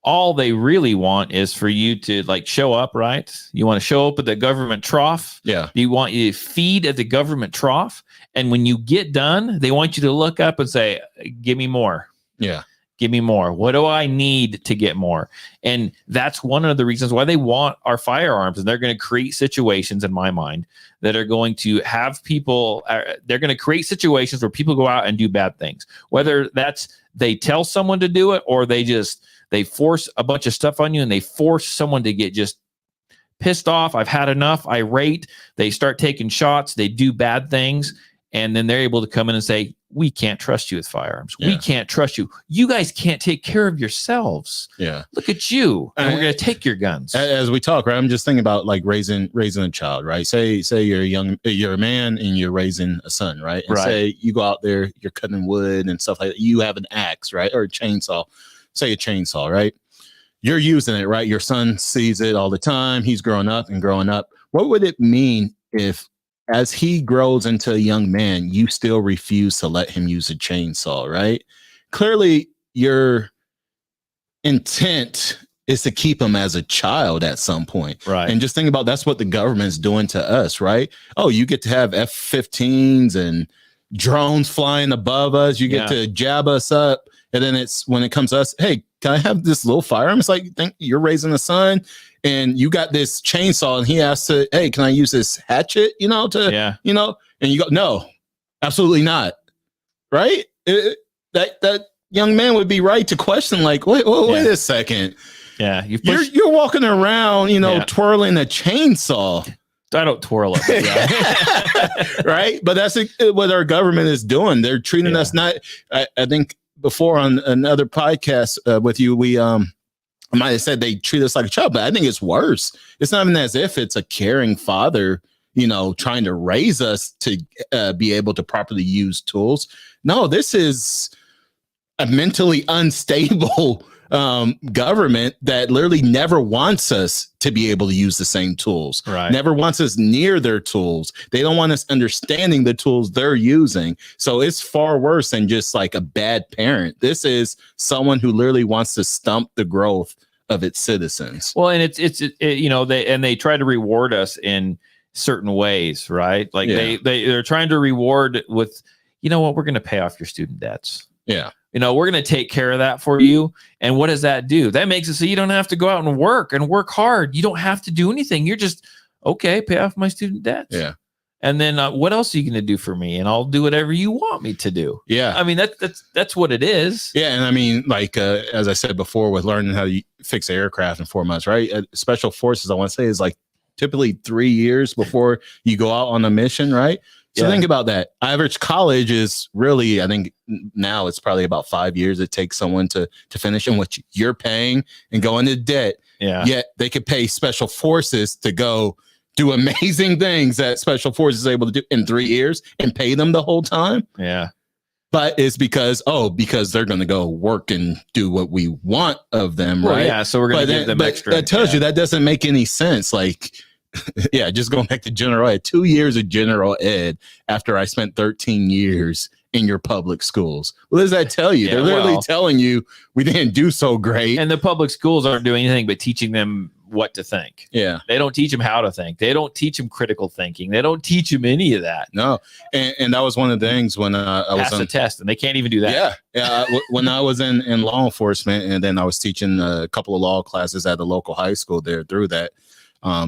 all they really want is for you to like show up, right? You want to show up at the government trough. Yeah. You want you to feed at the government trough. And when you get done, they want you to look up and say, give me more. Yeah. Give me more. What do I need to get more? And that's one of the reasons why they want our firearms. And they're going to create situations, in my mind, that are going to have people, they're going to create situations where people go out and do bad things. Whether that's they tell someone to do it or they force a bunch of stuff on you and they force someone to get just pissed off. I've had enough. Irate. They start taking shots. They do bad things. And then they're able to come in and say, we can't trust you with firearms. Yeah. We can't trust you. You guys can't take care of yourselves. Yeah. Look at you. And we're going to take your guns. As we talk, right? I'm just thinking about like raising a child, right? Say you're a man and you're raising a son, right? And say you go out there, you're cutting wood and stuff like that. You have an axe, right? Or a chainsaw. Say a chainsaw, right? You're using it, right? Your son sees it all the time. He's growing up. What would it mean if, as he grows into a young man, you still refuse to let him use a chainsaw, right? Clearly, your intent is to keep him as a child at some point. Right. And just think about that's what the government's doing to us, right? Oh, you get to have F-15s and drones flying above us. You get to jab us up. And then it's when it comes to us, hey, can I have this little firearm? It's like, think you're raising a son and you got this chainsaw and he asks to, hey, can I use this hatchet, and you go, no, absolutely not. Right. That young man would be right to question like, wait a second. Yeah. You're walking around, twirling a chainsaw. I don't twirl it. Right. But that's what our government is doing. They're treating us not, I think, before on another podcast with you, we I might have said they treat us like a child, but I think it's worse. It's not even as if it's a caring father, trying to raise us to be able to properly use tools. No, this is a mentally unstable government that literally never wants us to be able to use the same tools, never wants us near their tools. They don't want us understanding the tools they're using. So it's far worse than just like a bad parent. This is someone who literally wants to stump the growth of its citizens. Well, and they try to reward us in certain ways, right? Like they're trying to reward with, you know what, we're going to pay off your student debts. Yeah. You know, we're going to take care of that for you. And what does that do? That makes it so you don't have to go out and work hard. You don't have to do anything. You're just, okay, pay off my student debts. Yeah. And then what else are you going to do for me? And I'll do whatever you want me to do. Yeah. I mean, that's what it is. Yeah. And I mean, like, as I said before, with learning how to fix an aircraft in 4 months, right? Special forces, I want to say, is like typically 3 years before you go out on a mission, right? So think about that. Average college is really, I think now it's probably about 5 years it takes someone to finish, in which you're paying and go into debt. Yeah. Yet they could pay special forces to go do amazing things that special forces is able to do in 3 years and pay them the whole time. Yeah. But it's because they're going to go work and do what we want of them, Well, right? yeah. So we're going to give them extra. That tells you that doesn't make any sense. Like, yeah, just going back to general ed, 2 years of general ed after I spent 13 years in your public schools. What does that tell you? Yeah, They're literally telling you we didn't do so great. And the public schools aren't doing anything but teaching them what to think. Yeah. They don't teach them how to think. They don't teach them critical thinking. They don't teach them any of that. No. And that was one of the things when I was on a test, and they can't even do that. Yeah. When I was in law enforcement, and then I was teaching a couple of law classes at the local high school there through that.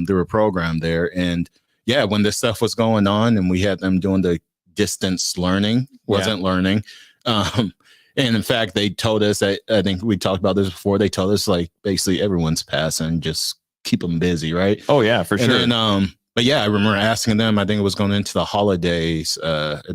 Through a program there. And yeah, when this stuff was going on and we had them doing the distance learning, learning. And in fact, they told us that, I think we talked about this before, they told us like basically everyone's passing, just keep them busy, right? Oh yeah, for sure. And then, but yeah, I remember asking them, I think it was going into the holidays,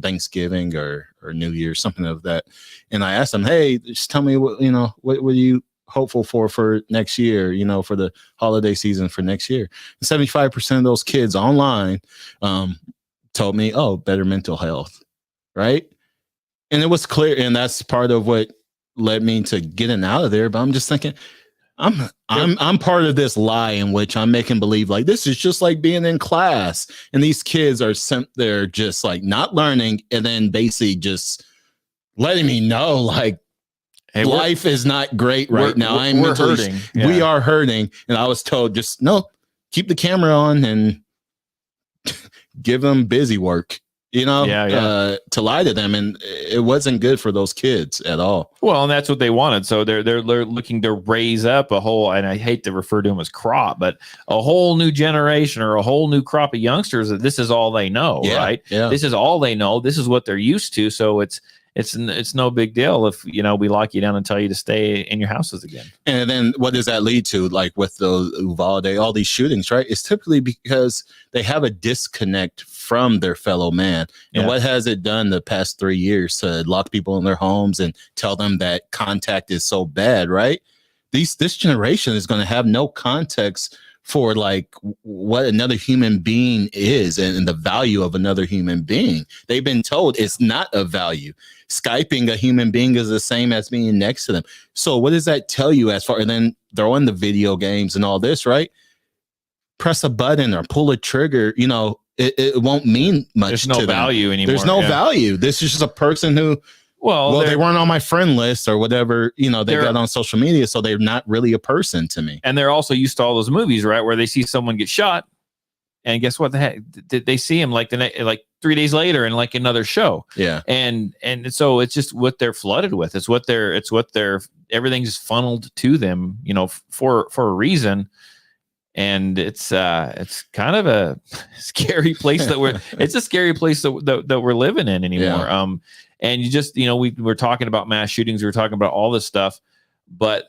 Thanksgiving or New Year, something of that. And I asked them, hey, just tell me what were you hopeful for next year, for the holiday season for next year. And 75% of those kids online told me, better mental health. Right. And it was clear. And that's part of what led me to getting out of there. But I'm just thinking, I'm part of this lie in which I'm making believe like this is just like being in class. And these kids they're just like not learning. And then basically just letting me know like, hey, life is not great right now. We're hurting. Yeah. We are hurting. And I was told just keep the camera on and give them busy work, to lie to them. And it wasn't good for those kids at all. Well, and that's what they wanted. So they're looking to raise up a whole, and I hate to refer to them as crop, but a whole new generation or a whole new crop of youngsters that this is all they know, right? Yeah. This is all they know. This is what they're used to. So it's no big deal if we lock you down and tell you to stay in your houses again. And then what does that lead to? Like with the Uvalde, all these shootings, right? It's typically because they have a disconnect from their fellow man. And what has it done the past 3 years to lock people in their homes and tell them that contact is so bad, right? This generation is going to have no context for like what another human being is and the value of another human being. They've been told it's not of value. Skyping a human being is the same as being next to them. So what does that tell you as far, and then throw in the video games and all this, right? Press a button or pull a trigger, it won't mean much. There's no value anymore. There's no value. This is just a person who, well, they weren't on my friend list or whatever, they got on social media. So they're not really a person to me. And they're also used to all those movies, right? Where they see someone get shot and guess what? The heck, they see him like 3 days later in like another show. Yeah. And so it's just what they're flooded with. It's what everything's funneled to them, for a reason. And it's kind of a scary place it's a scary place that we're living in anymore. Yeah. And you just, we're talking about mass shootings. We were talking about all this stuff, but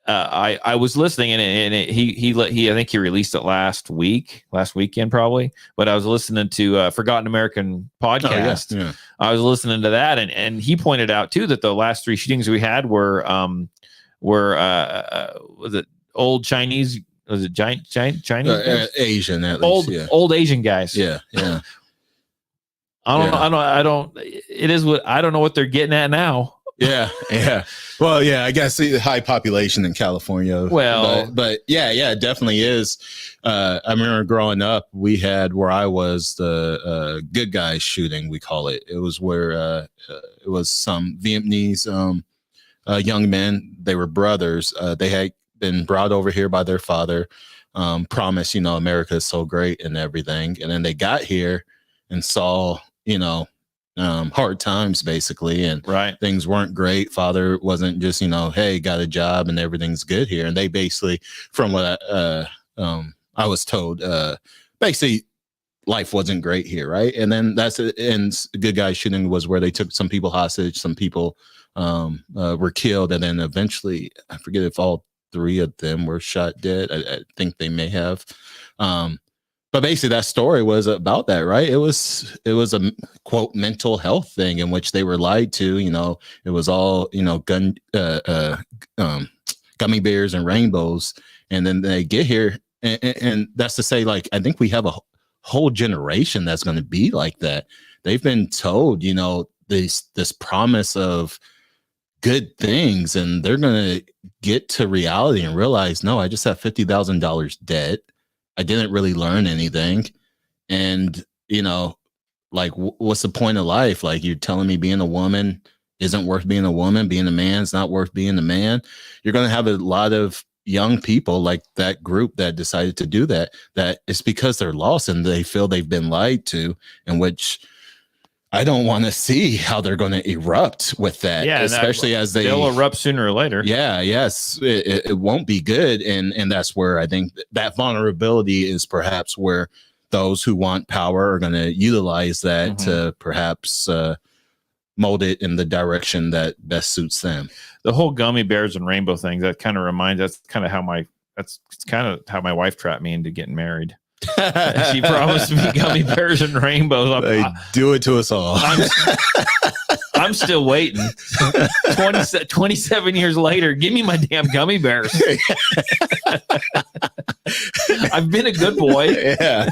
I was listening and I think he released it last weekend probably, but I was listening to Forgotten American podcast. Oh, yeah. I was listening to that and he pointed out too, that the last 3 shootings we had were was it old Chinese, was it giant Chinese? Asian, at least, old Asian guys. Yeah. Yeah. I don't. It is what I don't know what they're getting at now. Yeah. Well, yeah, I guess the high population in California. Well, but yeah, it definitely is. I remember growing up, we had where I was the good guys shooting. We call it. It was where it was some Vietnamese young men. They were brothers. They had been brought over here by their father. Promised, America is so great and everything, and then they got here and saw, hard times basically, and Right. things weren't great. Father wasn't just, hey, got a job and everything's good here. And they basically, from what I was told, basically life wasn't great here, right? And then and Good Guys Shooting was where they took some people hostage, some people were killed, and then eventually, I forget if all 3 of them were shot dead. I think they may have. But basically, that story was about that, right? It was a quote mental health thing in which they were lied to. It was all gummy bears and rainbows, and then they get here, and that's to say, like, I think we have a whole generation that's going to be like that. They've been told, this promise of good things, and they're going to get to reality and realize, no, I just have $50,000 debt. I didn't really learn anything. And, like, what's the point of life? Like, you're telling me being a woman isn't worth being a woman, being a man's not worth being a man. You're going to have a lot of young people like that group that decided to do that it's because they're lost and they feel they've been lied to, in which I don't want to see how they're going to erupt with that, especially as they'll erupt sooner or later. Yeah, yes, it won't be good, and that's where I think that vulnerability is perhaps where those who want power are going to utilize that to perhaps mold it in the direction that best suits them. The whole gummy bears and rainbow thing, that kind of reminds, that's kind of how my wife trapped me into getting married. She promised me gummy bears and rainbows. They do it to us all. I'm still waiting. 27 years later, give me my damn gummy bears. I've been a good boy. Yeah.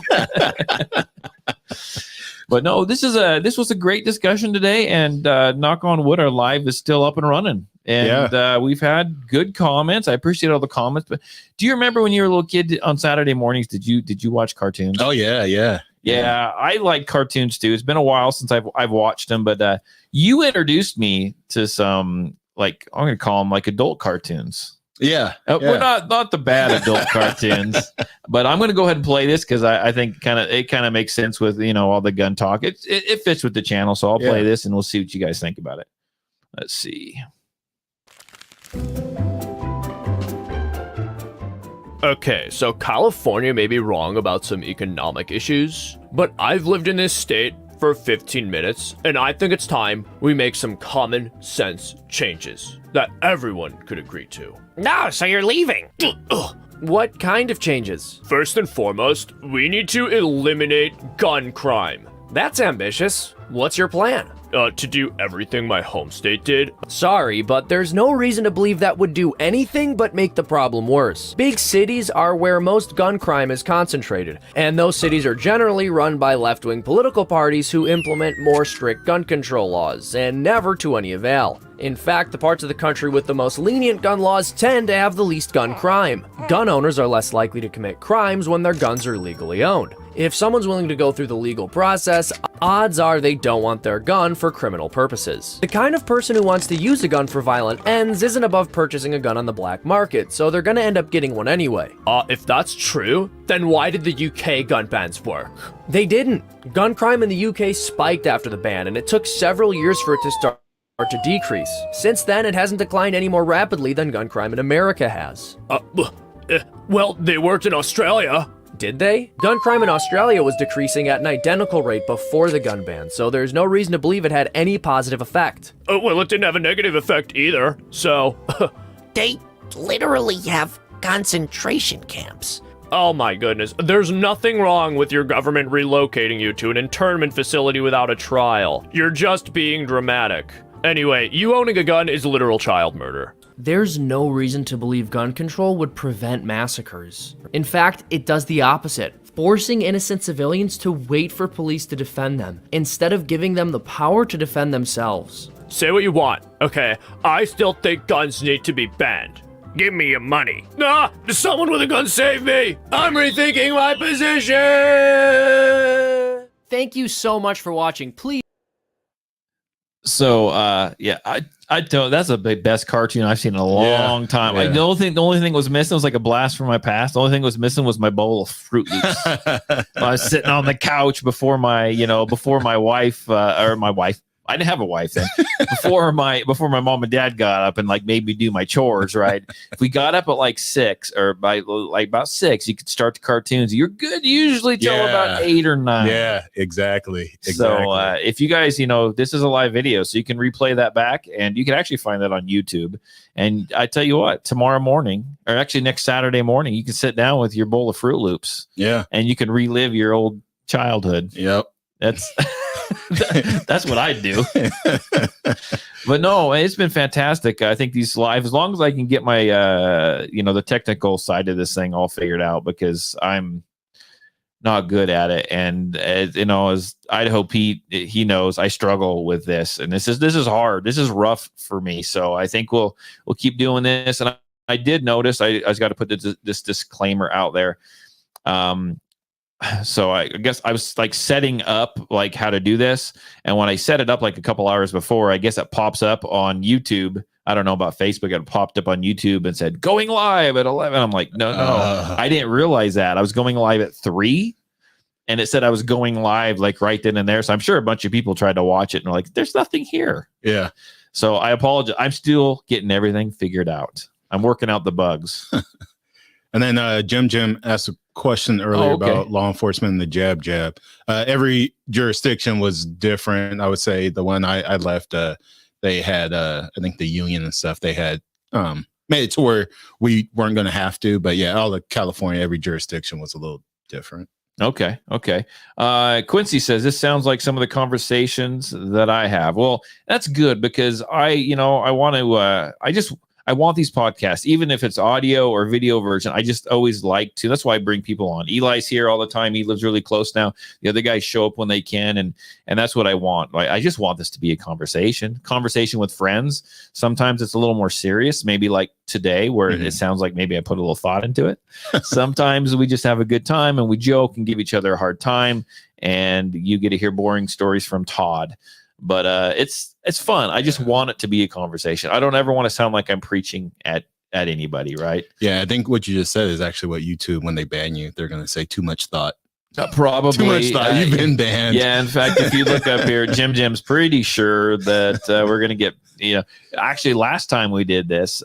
But no, this was a great discussion today, and knock on wood, our live is still up and running. And we've had good comments. I appreciate all the comments. But do you remember when you were a little kid on Saturday mornings? Did you watch cartoons? Oh yeah. I like cartoons too. It's been a while since I've watched them, but you introduced me to some, like, I'm gonna call them like adult cartoons. Yeah. We're not the bad adult cartoons, but I'm gonna go ahead and play this because I think it kind of makes sense with all the gun talk. It fits with the channel, so I'll play this and we'll see what you guys think about it. Let's see. Okay, so California may be wrong about some economic issues, but I've lived in this state for 15 minutes, and I think it's time we make some common sense changes that everyone could agree to. No, so you're leaving. What kind of changes? First and foremost, we need to eliminate gun crime. That's ambitious. What's your plan? To do everything my home state did. Sorry, but there's no reason to believe that would do anything but make the problem worse. Big cities are where most gun crime is concentrated, and those cities are generally run by left-wing political parties who implement more strict gun control laws, and never to any avail. In fact, the parts of the country with the most lenient gun laws tend to have the least gun crime. Gun owners are less likely to commit crimes when their guns are legally owned. If someone's willing to go through the legal process, odds are they don't want their gun for criminal purposes. The kind of person who wants to use a gun for violent ends isn't above purchasing a gun on the black market, so they're gonna end up getting one anyway. If that's true, then why did the UK gun bans work? They didn't. Gun crime in the UK spiked after the ban, and it took several years for it to start to decrease. Since then, it hasn't declined any more rapidly than gun crime in America has. Well, they worked in Australia. Did they? Gun crime in Australia was decreasing at an identical rate before the gun ban, so there's no reason to believe it had any positive effect. Well, it didn't have a negative effect either, so... They literally have concentration camps. Oh my goodness, there's nothing wrong with your government relocating you to an internment facility without a trial. You're just being dramatic. Anyway, you owning a gun is literal child murder. There's no reason to believe gun control would prevent massacres. In fact, it does the opposite, forcing innocent civilians to wait for police to defend them, instead of giving them the power to defend themselves. Say what you want, okay? I still think guns need to be banned. Give me your money. Nah, someone with a gun save me! I'm rethinking my position! Thank you so much for watching. Please So yeah, I don't. That's the best cartoon I've seen in a long time. yeah. The only thing was missing was like a blast from my past. The only thing was missing was my bowl of Fruit Loops. I was sitting on the couch before my wife or my wife. I didn't have a wife then. Before my mom and dad got up and like made me do my chores. Right. If we got up at like 6 or by like about 6, you could start the cartoons. You're good usually till about 8 or 9. Yeah, exactly. So if you guys, this is a live video, so you can replay that back, and you can actually find that on YouTube. And I tell you what, tomorrow morning, or actually next Saturday morning, you can sit down with your bowl of Fruit Loops. Yeah. And you can relive your old childhood. Yep. That's that's what I do. But no, it's been fantastic. I think these live, as long as I can get my the technical side of this thing all figured out, because I'm not good at it. And as Idaho Pete, he knows I struggle with this, and this is hard. This is rough for me. So I think we'll keep doing this. And I did notice I just got to put this disclaimer out there. So I guess I was like setting up like how to do this. And when I set it up like a couple hours before, I guess it pops up on YouTube. I don't know about Facebook. It popped up on YouTube and said going live at 11. I'm like, no. I didn't realize that. I was going live at 3, and it said I was going live like right then and there. So I'm sure a bunch of people tried to watch it and are like, there's nothing here. Yeah. So I apologize. I'm still getting everything figured out. I'm working out the bugs. And then Jim asked a question earlier about law enforcement and the jab. Every jurisdiction was different. I would say the one I left, they had, I think the union and stuff, they had made it to where we weren't going to have to. But yeah, all of California, every jurisdiction was a little different. Okay. Quincy says, this sounds like some of the conversations that I have. Well, that's good, because I want these podcasts, even if it's audio or video version. I just always like to. That's why I bring people on. Eli's here all the time. He lives really close now. The other guys show up when they can, and that's what I want. I just want this to be a conversation with friends. Sometimes it's a little more serious, maybe like today, where it sounds like maybe I put a little thought into it. Sometimes we just have a good time and we joke and give each other a hard time, and you get to hear boring stories from Todd. But it's fun. I just want it to be a conversation. I don't ever want to sound like I'm preaching at anybody, right? Yeah, I think what you just said is actually what YouTube, when they ban you, they're going to say too much thought. Probably. Too much thought. You've been banned. Yeah, in fact, if you look up here, Jim's pretty sure that we're going to get, actually last time we did this,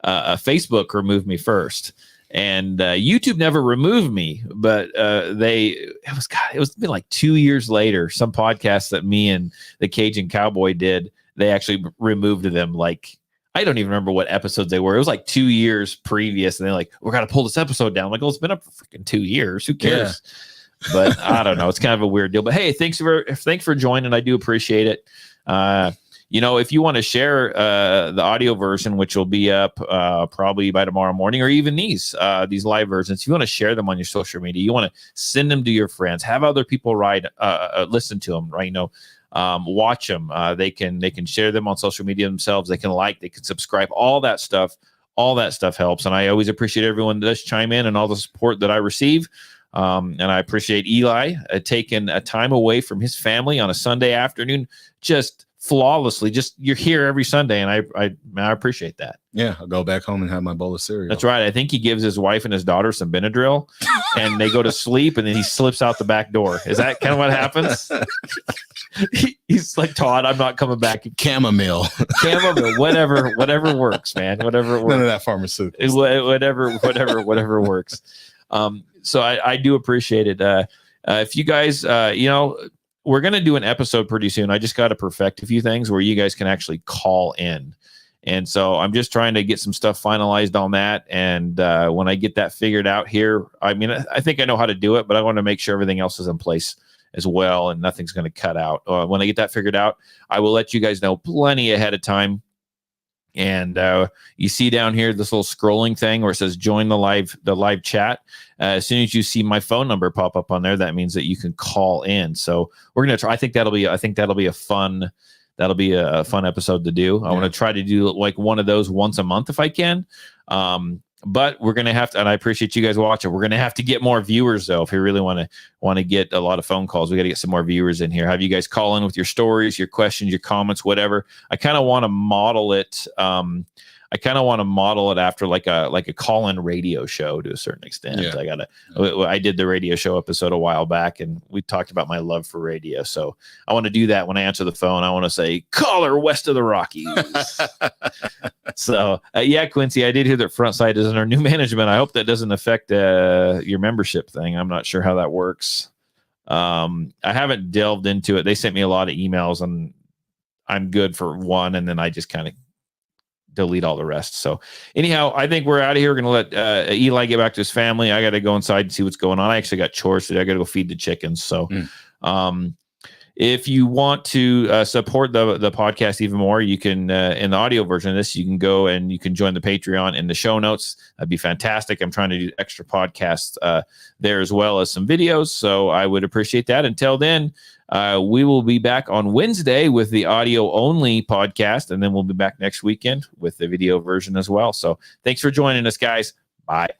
Facebook removed me first. And YouTube never removed me, but it was been like 2 years later. Some podcast that me and the Cajun Cowboy did, they actually removed them. Like, I don't even remember what episodes they were. It was like 2 years previous, and they're like, "We're gonna pull this episode down." I'm like, "Oh, it's been up for freaking 2 years. Who cares?" Yeah. But I don't know. It's kind of a weird deal. But hey, thanks for joining. I do appreciate it. If you want to share the audio version, which will be up probably by tomorrow morning, or even these live versions, if you want to share them on your social media, you want to send them to your friends, have other people listen to them, right? Watch them. They can share them on social media themselves. They can they can subscribe. All that stuff helps, and I always appreciate everyone that does chime in and all the support that I receive. And I appreciate Eli taking a time away from his family on a Sunday afternoon, just flawlessly. Just, you're here every Sunday, and I appreciate that. Yeah, I'll go back home and have my bowl of cereal. That's right. I think he gives his wife and his daughter some Benadryl, and they go to sleep, and then he slips out the back door. Is that kind of what happens? He's like, Todd, I'm not coming back. Chamomile, whatever works, man. Whatever works. None of that pharmaceutical. Whatever works. So I do appreciate it. If you guys, we're going to do an episode pretty soon. I just got to perfect a few things where you guys can actually call in. And so I'm just trying to get some stuff finalized on that. And when I get that figured out here, I think I know how to do it, but I want to make sure everything else is in place as well, and nothing's going to cut out. When I get that figured out, I will let you guys know plenty ahead of time. And you see down here this little scrolling thing where it says join the live chat. As soon as you see my phone number pop up on there, that means that you can call in. So we're gonna try. I think that'll be a fun episode to do. I want to try to do like one of those once a month if I can. But we're gonna have to, and I appreciate you guys watching. We're gonna have to get more viewers though. If you really want to get a lot of phone calls, we got to get some more viewers in here. Have you guys call in with your stories, your questions, your comments, whatever. I kind of want to model it. After like a call-in radio show to a certain extent. Yeah. I did the radio show episode a while back, and we talked about my love for radio. So I want to do that when I answer the phone. I want to say, caller west of the Rockies. So yeah, Quincy, I did hear that Frontside is under new management. I hope that doesn't affect your membership thing. I'm not sure how that works. I haven't delved into it. They sent me a lot of emails, and I'm good for one, and then I just kind of delete all the rest. So anyhow, I think we're out of here. We're going to let Eli get back to his family. I got to go inside and see what's going on. I actually got chores today. I got to go feed the chickens. So if you want to support the podcast even more, you can, in the audio version of this, you can go and you can join the Patreon in the show notes. That'd be fantastic. I'm trying to do extra podcasts there as well as some videos. So I would appreciate that. Until then, we will be back on Wednesday with the audio only podcast, and then we'll be back next weekend with the video version as well. So thanks for joining us, guys. Bye.